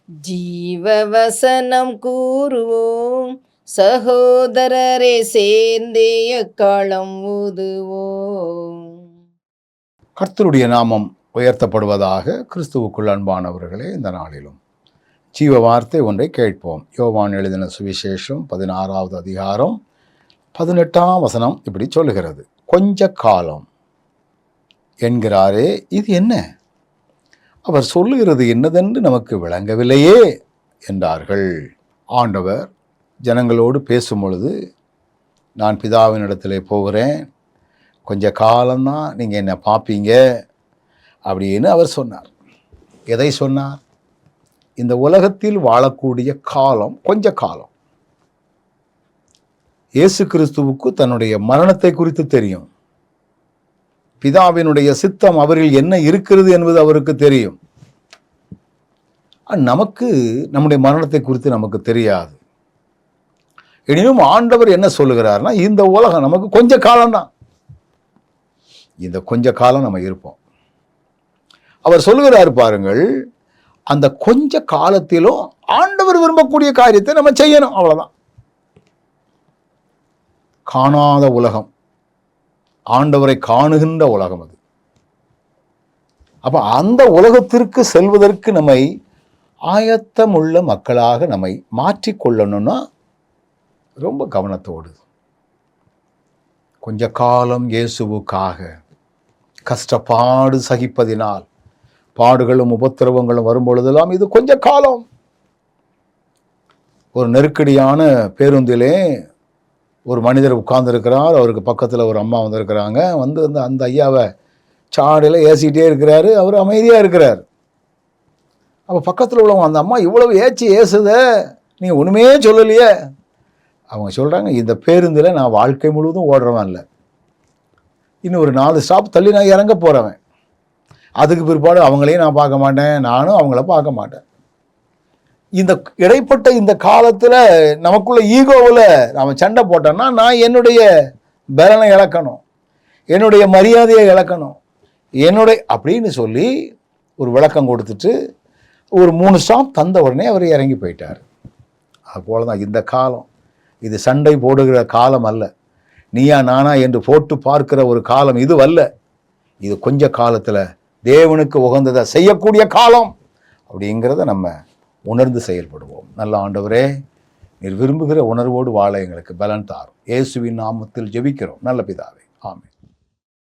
ஜீவவசனம் கூறுவோம், சகோதரரே சேர்ந்தே எக்காலம் ஊதுவோம். கர்த்தருடைய நாமம் உயர்த்தப்படுவதாக. கிறிஸ்துவுக்குள் அன்பானவர்களே, இந்த நாளிலும் ஜீவ வார்த்தை ஒன்றை கேட்போம். யோவான் எழுதின சுவிசேஷம் 16வது அதிகாரம் 18ஆம் வசனம் இப்படி சொல்லுகிறது. கொஞ்ச காலம் என்கிறாரே, இது என்ன? அவர் சொல்லுகிறது என்னதென்று நமக்கு விளங்கவில்லையே என்றார்கள். ஆண்டவர் ஜனங்களோடு பேசும் பொழுது, நான் பிதாவினிடத்திலே போகிறேன், கொஞ்ச காலம்தான் நீங்கள் என்னை பார்ப்பீங்க அப்படின்னு அவர் சொன்னார். எதை சொன்னார்? இந்த உலகத்தில் வாழக்கூடிய காலம் கொஞ்ச காலம். இயேசு கிறிஸ்துவுக்கு தன்னுடைய மரணத்தை குறித்து தெரியும். பிதாவினுடைய சித்தம் அவரில் என்ன இருக்கிறது என்பது அவருக்கு தெரியும். நமக்கு நம்முடைய மரணத்தை குறித்து நமக்கு தெரியாது. எனினும் ஆண்டவர் என்ன சொல்லுகிறார்னா, இந்த உலகம் நமக்கு கொஞ்ச காலம்தான், இந்த கொஞ்ச காலம் நம்ம இருப்போம். அவர் சொல்லுகிறார் பாருங்கள், அந்த கொஞ்ச காலத்திலும் ஆண்டவர் விரும்பக்கூடிய காரியத்தை நம்ம செய்யணும், அவ்வளவுதான். காணாத உலகம், ஆண்டவரை காணுகின்ற உலகம் அது. அப்ப அந்த உலகத்திற்கு செல்வதற்கு நம்மை ஆயத்தமுள்ள மக்களாக நம்மை மாற்றிக்கொள்ளணும்னா ரொம்ப கவனத்தோடு, கொஞ்ச காலம் இயேசுவுக்காக கஷ்டப்பாடு சகிப்பதினால், பாடுகளும் உபத்திரவங்களும் வரும்பொழுதெல்லாம் இது கொஞ்ச காலம். ஒரு நெருக்கடியான பேருந்திலே ஒரு மனிதர் உட்கார்ந்துருக்கிறார். அவருக்கு பக்கத்தில் ஒரு அம்மா வந்திருக்கிறாங்க. வந்து அந்த ஐயாவை சாடையில் ஏசிக்கிட்டே இருக்கிறாரு. அவர் அமைதியாக இருக்கிறார். அப்போ பக்கத்தில் உள்ளவங்க, அந்த அம்மா இவ்வளவு ஏசுத, நீங்கள் ஒன்றுமே சொல்லலையே. அவங்க சொல்கிறாங்க, இந்த பேருந்தில் நான் வாழ்க்கை முழுவதும் ஓடுறவன் இல்லை, இன்னும் ஒரு 4 ஸ்டாப் தள்ளி நான் இறங்க போகிறவன். அதுக்கு பிற்பாடு அவங்களையும் நான் பார்க்க மாட்டேன், நானும் அவங்கள பார்க்க மாட்டேன். இந்த இடைப்பட்ட இந்த காலத்தில் நமக்குள்ள ஈகோவில் நாம் சண்டை போட்டோம்னா, நான் என்னுடைய பலனை இழக்கணும், என்னுடைய மரியாதையை இழக்கணும், அப்படின்னு சொல்லி ஒரு விளக்கம் கொடுத்துட்டு ஒரு 3 ஸ்டாப் தந்த உடனே அவர் இறங்கி போயிட்டார். அதுபோல தான் இந்த காலம். இது சண்டை போடுகிற காலம் அல்ல, நீயா நானா என்று போட்டு பார்க்கிற ஒரு காலம் இது அல்ல. இது கொஞ்ச காலத்தில் தேவனுக்கு உகந்ததை செய்யக்கூடிய காலம் அப்படிங்கிறத நம்ம உணர்ந்து செயல்படுவோம். நல்ல ஆண்டவரே, நீர் விரும்புகிற உணர்வோடு வாழ எங்களுக்கு பலன் தாரும். இயேசுவின் நாமத்தில் ஜெபிக்கிறோம் நல்ல பிதாவே, ஆமென்.